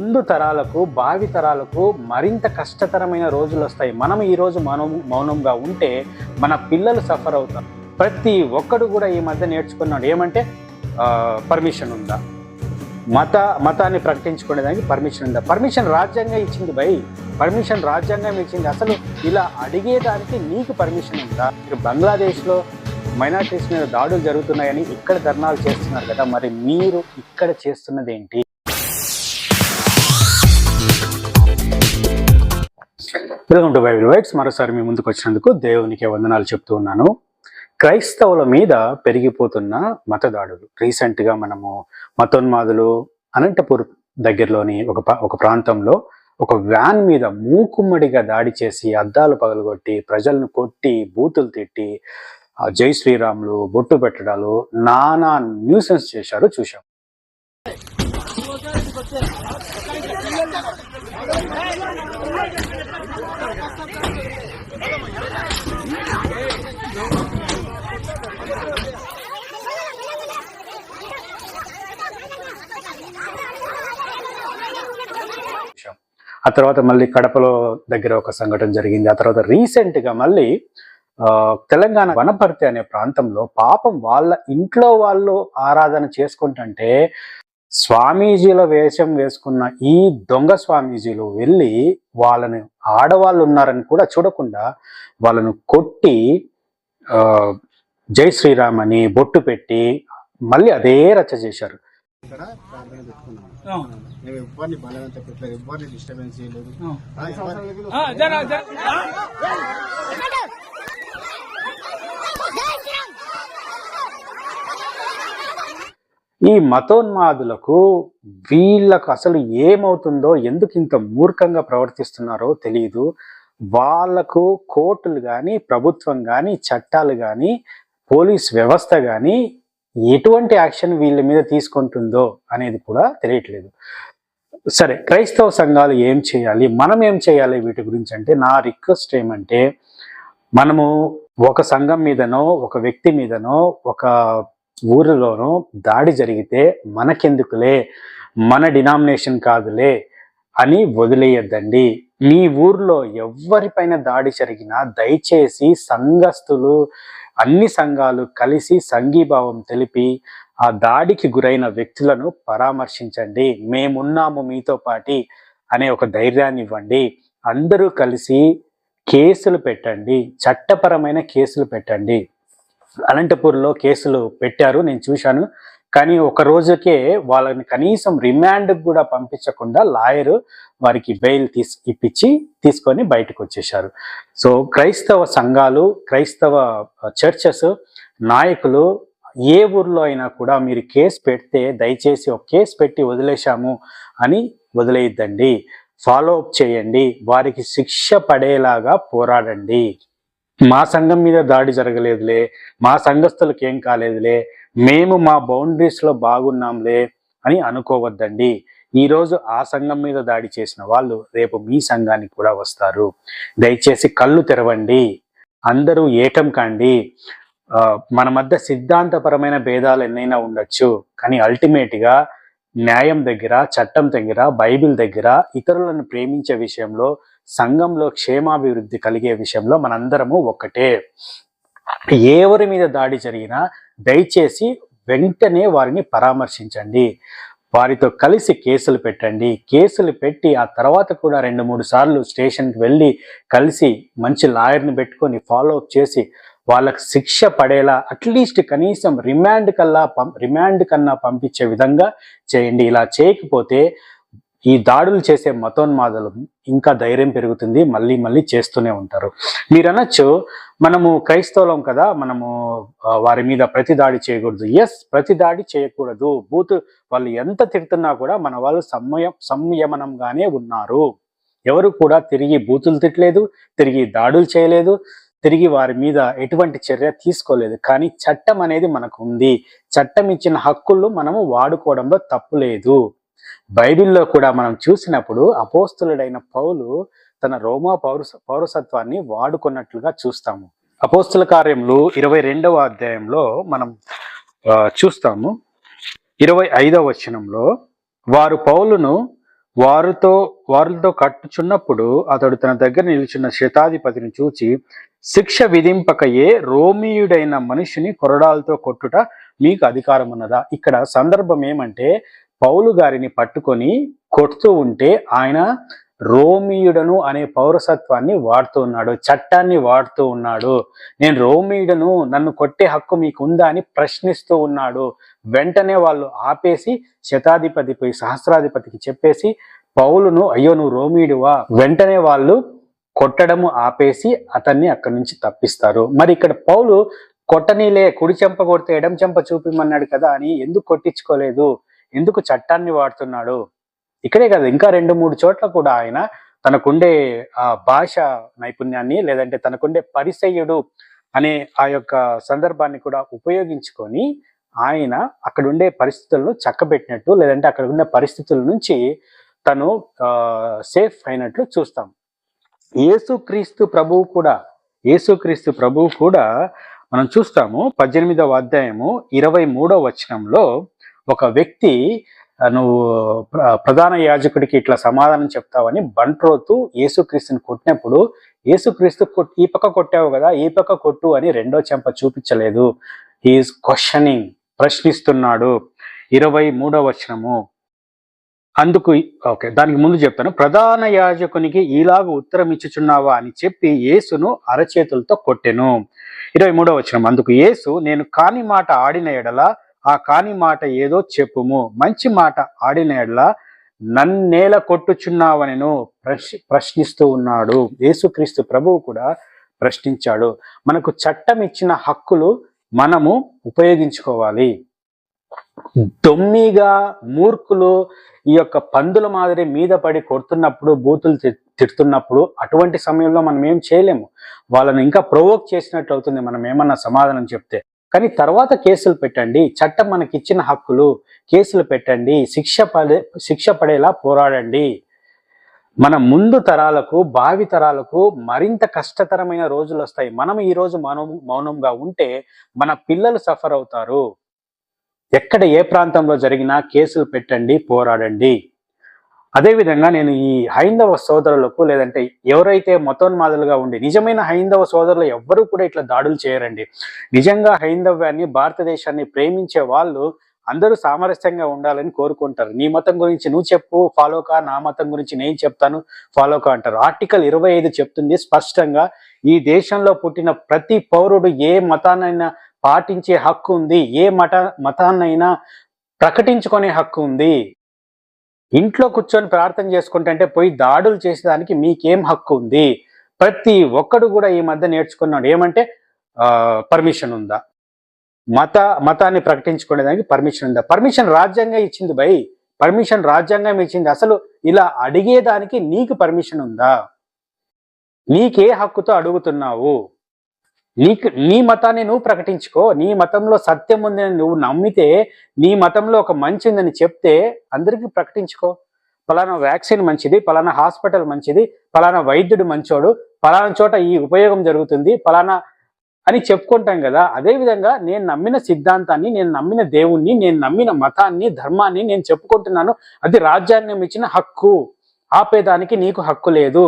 ముందు తరాలకు భావి తరాలకు మరింత కష్టతరమైన రోజులు వస్తాయి. మనం ఈరోజు మౌనంగా ఉంటే మన పిల్లలు సఫర్ అవుతారు. ప్రతి ఒక్కడు కూడా ఈ మధ్య నేర్చుకున్నాడు ఏమంటే పర్మిషన్ ఉందా, మతాన్ని ప్రకటించుకునేదానికి పర్మిషన్ ఉందా? పర్మిషన్ రాజ్యాంగం ఇచ్చింది భయ్, పర్మిషన్ రాజ్యాంగం ఇచ్చింది. అసలు ఇలా అడిగేదానికి నీకు పర్మిషన్ ఉందా? బంగ్లాదేశ్లో మైనారిటీస్ మీద దాడులు జరుగుతున్నాయని ఇక్కడ ధర్నాలు చేస్తున్నారు కదా, మరి మీరు ఇక్కడ చేస్తున్నది ఏంటి? Welcome to Bible whites. మరోసారి మీ ముందుకు వచ్చినందుకు దేవునికి వందనాలు చెప్తూ ఉన్నాను. క్రైస్తవుల మీద పెరిగిపోతున్న మత దాడులు. రీసెంట్గా మనము మతోన్మాదులు అనంతపూర్ దగ్గరలోని ఒక ప్రాంతంలో ఒక వ్యాన్ మీద మూకుమ్మడిగా దాడి చేసి అద్దాలు పగలగొట్టి ప్రజలను కొట్టి బూతులు తిట్టి జై శ్రీరాములు బొట్టు పెట్టడాలు నానా న్యూసెన్స్ చేశారు, చూశాం. ఆ తర్వాత మళ్ళీ కడపలో దగ్గర ఒక సంఘటన జరిగింది. ఆ తర్వాత రీసెంట్ గా మళ్ళీ తెలంగాణ వనపర్తి అనే ప్రాంతంలో పాపం వాళ్ళ ఇంట్లో వాళ్ళు ఆరాధన చేసుకుంటుంటే స్వామీజీల వేషం వేసుకున్న ఈ దొంగ స్వామీజీలు వెళ్ళి వాళ్ళని ఆడవాళ్ళు ఉన్నారని కూడా చూడకుండా వాళ్ళను కొట్టి జై శ్రీరామ్ అని బొట్టు పెట్టి మళ్ళీ అదే రచ్చ చేశారు. ఎవరిని బలవంత పెట్టలేదు, ఎవరిని డిస్టర్బెన్స్ చేయలేదు. ఈ మతోన్మాదులకు వీళ్ళకు అసలు ఏమవుతుందో, ఎందుకు ఇంత మూర్ఖంగా ప్రవర్తిస్తున్నారో తెలియదు. వాళ్లకు కోర్టులు కానీ ప్రభుత్వం కానీ చట్టాలు కానీ పోలీస్ వ్యవస్థ కానీ ఎటువంటి యాక్షన్ వీళ్ళ మీద తీసుకుంటుందో అనేది కూడా తెలియట్లేదు. సరే, క్రైస్తవ సంఘాలు ఏం చేయాలి, మనం ఏం చేయాలి వీటి గురించి అంటే, నా రిక్వెస్ట్ ఏమంటే, మనము ఒక సంఘం మీదనో ఒక వ్యక్తి మీదనో ఒక ఊరిలోనో దాడి జరిగితే మనకెందుకులే, మన డినామినేషన్ కాదులే అని వదిలేయద్దండి. మీ ఊర్లో ఎవరిపైన దాడి జరిగినా దయచేసి సంఘస్థులు అన్ని సంఘాలు కలిసి సంఘీభావం తెలిపి ఆ దాడికి గురైన వ్యక్తులను పరామర్శించండి. మేమున్నాము మీతో పాటి అనే ఒక ధైర్యాన్ని ఇవ్వండి. అందరూ కలిసి కేసులు పెట్టండి, చట్టపరమైన కేసులు పెట్టండి. అనంతపూర్లో కేసులు పెట్టారు, నేను చూశాను. కానీ ఒక రోజుకే వాళ్ళని కనీసం రిమాండ్ కూడా పంపించకుండా లాయరు వారికి బెయిల్ ఇప్పించి తీసుకొని బయటకు వచ్చేశారు. సో క్రైస్తవ సంఘాలు, క్రైస్తవ చర్చెస్ నాయకులు ఏ ఊర్లో అయినా కూడా మీరు కేసు పెడితే దయచేసి ఒక కేసు పెట్టి వదిలేశాము అని వదిలేయద్దండి. ఫాలో అప్ చేయండి, వారికి శిక్ష పడేలాగా పోరాడండి. మా సంఘం మీద దాడి జరగలేదులే, మా సంఘస్థులకు ఏం కాలేదులే, మేము మా బౌండరీస్లో బాగున్నాంలే అని అనుకోవద్దండి. ఈరోజు ఆ సంఘం మీద దాడి చేసిన వాళ్ళు రేపు మీ సంఘానికి కూడా వస్తారు. దయచేసి కళ్ళు తెరవండి, అందరూ ఏకం కాండి. మన మధ్య సిద్ధాంతపరమైన భేదాలు ఎన్నైనా ఉండొచ్చు, కానీ అల్టిమేట్గా న్యాయం దగ్గర, చట్టం దగ్గర, బైబిల్ దగ్గర, ఇతరులను ప్రేమించే విషయంలో, సంఘంలో క్షేమాభివృద్ధి కలిగే విషయంలో మనందరము ఒక్కటే. ఎవరి మీద దాడి జరిగినా దయచేసి వెంటనే వారిని పరామర్శించండి, వారితో కలిసి కేసులు పెట్టండి. కేసులు పెట్టి ఆ తర్వాత కూడా 2-3 సార్లు స్టేషన్కి వెళ్ళి కలిసి మంచి లాయర్ని పెట్టుకొని ఫాలో అప్ చేసి వాళ్ళకి శిక్ష పడేలా అట్లీస్ట్ కనీసం రిమాండ్ కన్నా పంపించే విధంగా చేయండి. ఇలా చేయకపోతే ఈ దాడులు చేసే మతోన్మాదులు ఇంకా ధైర్యం పెరుగుతుంది, మళ్ళీ చేస్తూనే ఉంటారు. మీరు అనొచ్చు, మనము క్రైస్తవులం కదా, మనము వారి మీద ప్రతి దాడి చేయకూడదు. ఎస్, ప్రతి దాడి చేయకూడదు. వాళ్ళు ఎంత తిడుతున్నా కూడా మన వాళ్ళు సంయమనంగానే ఉన్నారు. ఎవరు కూడా తిరిగి బూతులు తిట్టలేదు, తిరిగి దాడులు చేయలేదు, తిరిగి వారి మీద ఎటువంటి చర్య తీసుకోలేదు. కానీ చట్టం అనేది మనకు ఉంది. చట్టం ఇచ్చిన హక్కులు మనము వాడుకోవడంలో తప్పు లేదు. బైబిల్లో కూడా మనం చూసినప్పుడు అపోస్తులుడైన పౌలు తన రోమా పౌరసత్వాన్ని వాడుకున్నట్లుగా చూస్తాము. అపోస్తుల కార్యములు 22వ అధ్యాయంలో మనం చూస్తాము. 25వ వచనంలో, వారు పౌలును వారితో కట్టుచున్నప్పుడు అతడు తన దగ్గర నిలిచిన శతాధిపతిని చూచి, శిక్ష విధింపకయే రోమీయుడైన మనిషిని కొరడాలతో కొట్టుట మీకు అధికారం ఉన్నదా? ఇక్కడ సందర్భం ఏమంటే, పౌలు గారిని పట్టుకొని కొడుతూ ఉంటే ఆయన రోమీయుడను అనే పౌరసత్వాన్ని వాడుతూ ఉన్నాడు, చట్టాన్ని వాడుతూ ఉన్నాడు. నేను రోమీయుడను, నన్ను కొట్టే హక్కు మీకు ఉందా అని ప్రశ్నిస్తూ ఉన్నాడు. వెంటనే వాళ్ళు ఆపేసి శతాధిపతిపై సహస్రాధిపతికి చెప్పేసి పౌలును, అయ్యో నువ్వు రోమీయుడువా, వెంటనే వాళ్ళు కొట్టడము ఆపేసి అతన్ని అక్కడి నుంచి తప్పిస్తారు. మరి ఇక్కడ పౌలు కొట్టనీలే, కుడి చెంప కొడితే ఎడం చెంప చూపిమన్నాడు కదా అని ఎందుకు కొట్టించుకోలేదు? ఎందుకు చట్టాన్ని వాడుతున్నాడు? ఇక్కడే కదా, ఇంకా 2-3 చోట్ల కూడా ఆయన తనకుండే ఆ భాష నైపుణ్యాన్ని, లేదంటే తనకుండే పరిసయ్యుడు అనే ఆ యొక్క సందర్భాన్ని కూడా ఉపయోగించుకొని ఆయన అక్కడుండే పరిస్థితులను చక్కబెట్టినట్టు, లేదంటే అక్కడ ఉండే పరిస్థితుల నుంచి తను సేఫ్ అయినట్లు చూస్తాం. యేసుక్రీస్తు ప్రభువు కూడా మనం చూస్తాము. 18వ అధ్యాయము 23వ వచనంలో ఒక వ్యక్తి, నువ్వు ప్రధాన యాజకుడికి ఇట్లా సమాధానం చెప్తావని బంట్రోతు యేసుక్రీస్తుని కొట్టినప్పుడు, యేసుక్రీస్తు ఈ పక్క కొట్టావు కదా, ఈ పక్క కొట్టు అని రెండో చెంప చూపించలేదు. He's questioning, ప్రశ్నిస్తున్నాడు. 23వ వచనము, దానికి ముందు చెప్తాను. ప్రధాన యాజకునికి ఈలాగ ఉత్తరం ఇచ్చుచున్నావా అని చెప్పి యేసును అరచేతులతో కొట్టెను. 23వ వచనం, అందుకు యేసు, నేను కాని మాట ఆడిన ఎడల ఆ కాని మాట ఏదో చెప్పుము, మంచి మాట ఆడిన ఎడల నన్నేల కొట్టుచున్నావనెను ప్రశ్నిస్తూ ఉన్నాడు. యేసుక్రీస్తు ప్రభువు కూడా ప్రశ్నించాడు. మనకు చట్టం ఇచ్చిన హక్కులు మనము ఉపయోగించుకోవాలి. దొమ్మిగా మూర్ఖులు ఈ యొక్క పందుల మాదిరి మీద పడి కొడుతున్నప్పుడు, బూతులు తిడుతున్నప్పుడు, అటువంటి సమయంలో మనం ఏం చేయలేము. వాళ్ళని ఇంకా ప్రొవోక్ చేసినట్లు అవుతుంది మనం ఏమన్నా సమాధానం చెప్తే. కానీ తర్వాత కేసులు పెట్టండి, చట్టం మనకి ఇచ్చిన హక్కులు, కేసులు పెట్టండి, శిక్ష పడేలా పోరాడండి. మన ముందు తరాలకు, భావి తరాలకు మరింత కష్టతరమైన రోజులు వస్తాయి. మనం ఈ రోజు మౌనంగా ఉంటే మన పిల్లలు సఫర్ అవుతారు. ఎక్కడ ఏ ప్రాంతంలో జరిగినా కేసులు పెట్టండి, పోరాడండి. అదేవిధంగా నేను ఈ హైందవ సోదరులకు, లేదంటే ఎవరైతే మతోన్మాదులుగా ఉండి, నిజమైన హైందవ సోదరులు ఎవ్వరూ కూడా ఇట్లా దాడులు చేయరండి. నిజంగా హైందవ్యాన్ని, భారతదేశాన్ని ప్రేమించే వాళ్ళు అందరూ సామరస్యంగా ఉండాలని కోరుకుంటారు. నీ మతం గురించి నువ్వు చెప్పు, ఫాలో కా, నా మతం గురించి నేను చెప్తాను, ఫాలో కా అంటారు. ఆర్టికల్ 25 చెప్తుంది స్పష్టంగా, ఈ దేశంలో పుట్టిన ప్రతి పౌరుడు ఏ మతాన్నైనా పాటించే హక్కు ఉంది, ఏ మతాన్నైనా ప్రకటించుకునే హక్కు ఉంది. ఇంట్లో కూర్చొని ప్రార్థన చేసుకుంటే పోయి దాడులు చేసేదానికి మీకేం హక్కు ఉంది? ప్రతి ఒక్కడు కూడా ఈ మధ్య నేర్చుకున్నాడు ఏమంటే, పర్మిషన్ ఉందా? మతాన్ని ప్రకటించుకునేదానికి పర్మిషన్ ఉందా? పర్మిషన్ రాజ్యాంగం ఇచ్చింది భయ్, పర్మిషన్ రాజ్యాంగం ఇచ్చింది. అసలు ఇలా అడిగేదానికి నీకు పర్మిషన్ ఉందా? నీకే హక్కుతో అడుగుతున్నావు? నీ మతాన్ని నువ్వు ప్రకటించుకో. నీ మతంలో సత్యం ఉందని నువ్వు నమ్మితే, నీ మతంలో ఒక మంచి ఉందని చెప్తే అందరికీ ప్రకటించుకో. పలానా వ్యాక్సిన్ మంచిది, పలానా హాస్పిటల్ మంచిది, పలానా వైద్యుడు మంచోడు, పలానా చోట ఈ ఉపయోగం జరుగుతుంది, పలానా అని చెప్పుకుంటాం కదా. అదేవిధంగా నేను నమ్మిన సిద్ధాంతాన్ని, నేను నమ్మిన దేవుణ్ణి, నేను నమ్మిన మతాన్ని, ధర్మాన్ని నేను చెప్పుకుంటున్నాను. అది రాజ్యాంగం ఇచ్చిన హక్కు. ఆపేదానికి నీకు హక్కు లేదు,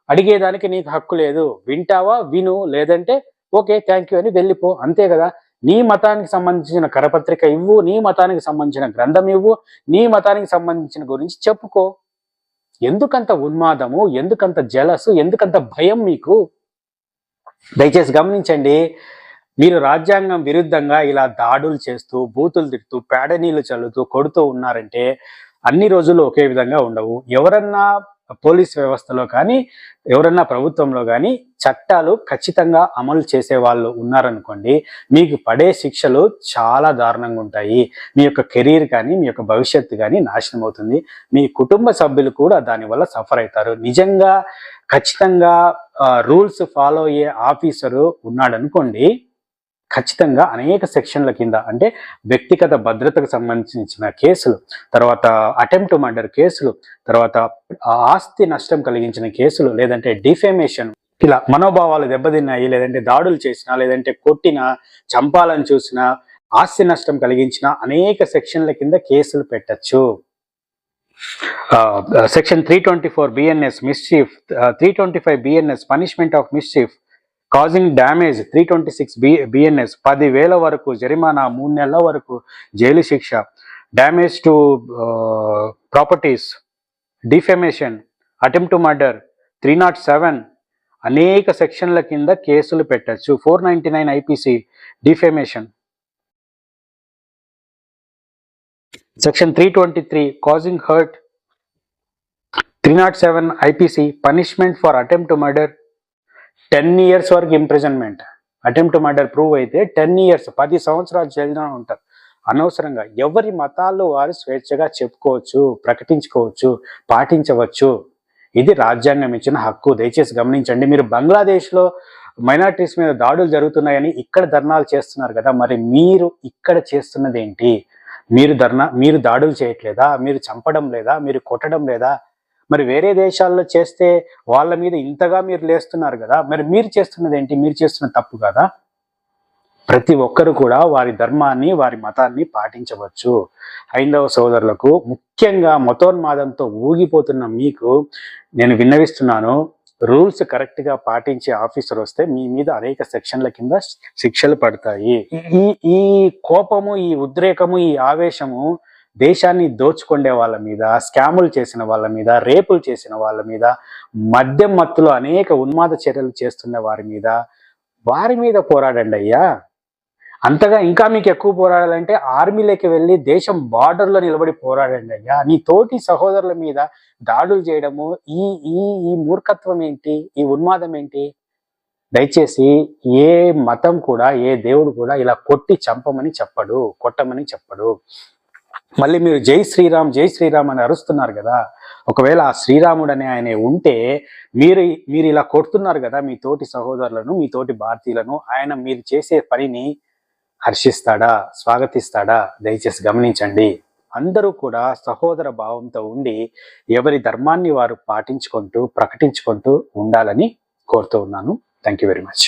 అడిగేదానికి నీకు హక్కు లేదు. వింటావా? విను, లేదంటే ఓకే థ్యాంక్ యూ అని వెళ్ళిపో, అంతే కదా. నీ మతానికి సంబంధించిన కరపత్రిక ఇవ్వు, నీ మతానికి సంబంధించిన గ్రంథం ఇవ్వు, నీ మతానికి సంబంధించిన గురించి చెప్పుకో. ఎందుకంత ఉన్మాదము, ఎందుకంత జలసు, ఎందుకంత భయం మీకు? దయచేసి గమనించండి. మీరు రాజ్యాంగం విరుద్ధంగా ఇలా దాడులు చేస్తూ, బూతులు తిడుతూ, పేడ నీళ్లు చల్లుతూ, కొడుతూ ఉన్నారంటే అన్ని రోజులు ఒకే విధంగా ఉండవు. ఎవరన్నా పోలీస్ వ్యవస్థలో కానీ, ఎవరన్నా ప్రభుత్వంలో కానీ చట్టాలు ఖచ్చితంగా అమలు చేసే వాళ్ళు ఉన్నారనుకోండి, మీకు పడే శిక్షలు చాలా దారుణంగా ఉంటాయి. మీ యొక్క కెరీర్ కానీ, మీ యొక్క భవిష్యత్తు కానీ నాశనం అవుతుంది. మీ కుటుంబ సభ్యులు కూడా దానివల్ల సఫర్ అవుతారు. నిజంగా ఖచ్చితంగా రూల్స్ ఫాలో అయ్యే ఆఫీసరు ఉన్నాడనుకోండి, ఖచ్చితంగా అనేక సెక్షన్ల కింద, అంటే వ్యక్తిగత భద్రతకు సంబంధించిన కేసులు, తర్వాత అటెంప్ట్ మర్డర్ కేసులు, తర్వాత ఆస్తి నష్టం కలిగించిన కేసులు, లేదంటే డిఫేమేషన్, ఇలా మనోభావాలు దెబ్బతిన్నాయి, లేదంటే దాడులు చేసినా, లేదంటే కొట్టినా, చంపాలని చూసినా, ఆస్తి నష్టం కలిగించిన అనేక సెక్షన్ల కింద కేసులు పెట్టచ్చు. Section 324 BNS mischief, 325 BNS punishment of mischief causing damage, 326 BNS 10,000 వరకు జరిమానా, 3 నెలల వరకు జైలు శిక్ష, damage to properties, defamation, attempt to murder, 307 అనేక సెక్షన్ల కింద కేసులు పెట్టచ్చు. 499 IPC defamation, section 323 causing hurt, 307 IPC punishment for attempt to murder 10 years వరకు imprisonment. Attempt to murder prove అయితే 10 years 10 సంవత్సరాలు జైలులో ఉంటారు. అనవసరంగా ఎవరి మతాల్లో వారు స్వేచ్ఛగా చెప్పుకోవచ్చు, ప్రకటించుకోవచ్చు, పాటించవచ్చు. ఇది రాజ్యాంగం ఇచ్చిన హక్కు. దయచేసి గమనించండి. మీరు బంగ్లాదేశ్లో మైనారిటీస్ మీద దాడులు జరుగుతున్నాయని ఇక్కడ ధర్నాలు చేస్తున్నారు కదా, మరి మీరు ఇక్కడ చేస్తున్నది ఏంటి? మీరు దాడులు చేయట్లేదా? మీరు చంపడం లేదా? మీరు కొట్టడం లేదా? మరి వేరే దేశాల్లో చేస్తే వాళ్ళ మీద ఇంతగా మీరు లేస్తున్నారు కదా, మరి మీరు చేస్తున్నది ఏంటి? మీరు చేస్తున్న తప్పు కదా. ప్రతి ఒక్కరు కూడా వారి ధర్మాన్ని, వారి మతాన్ని పాటించవచ్చు. హైందవ సోదరులకు, ముఖ్యంగా మతోన్మాదంతో ఊగిపోతున్న మీకు నేను విన్నవిస్తున్నాను, రూల్స్ కరెక్ట్ గా పాటించే ఆఫీసర్ వస్తే మీ మీద అనేక సెక్షన్ల కింద శిక్షలు పడతాయి. ఈ కోపము, ఈ ఉద్రేకము, ఈ ఆవేశము దేశాన్ని దోచుకొండే వాళ్ళ మీద, స్కాములు చేసిన వాళ్ళ మీద, రేపులు చేసిన వాళ్ళ మీద, మద్యం మత్తులో అనేక ఉన్మాద చర్యలు చేస్తున్న వారి మీద పోరాడండి అయ్యా. అంతగా ఇంకా మీకు ఎక్కువ పోరాడాలంటే ఆర్మీలోకి వెళ్ళి దేశం బార్డర్లో నిలబడి పోరాడండి అయ్యా. నీ తోటి సహోదరుల మీద దాడులు చేయడము, ఈ ఈ ఈ మూర్ఖత్వం ఏంటి? ఈ ఉన్మాదం ఏంటి? దయచేసి ఏ మతం కూడా, ఏ దేవుడు కూడా ఇలా కొట్టి చంపమని చెప్పడు, కొట్టమని చెప్పడు. మళ్ళీ మీరు జై శ్రీరామ్, జై శ్రీరామ్ అని అరుస్తున్నారు కదా, ఒకవేళ ఆ శ్రీరాముడు అనే ఆయన ఉంటే మీరు ఇలా కొడుతున్నారు కదా మీ తోటి సహోదరులను, మీ తోటి భారతీయులను, ఆయన మీరు చేసే పనిని హర్షిస్తాడా, స్వాగతిస్తాడా? దయచేసి గమనించండి. అందరూ కూడా సహోదర భావంతో ఉండి ఎవరి ధర్మాన్ని వారు పాటించుకుంటూ, ప్రకటించుకుంటూ ఉండాలని కోరుతూ ఉన్నాను. Thank you very much.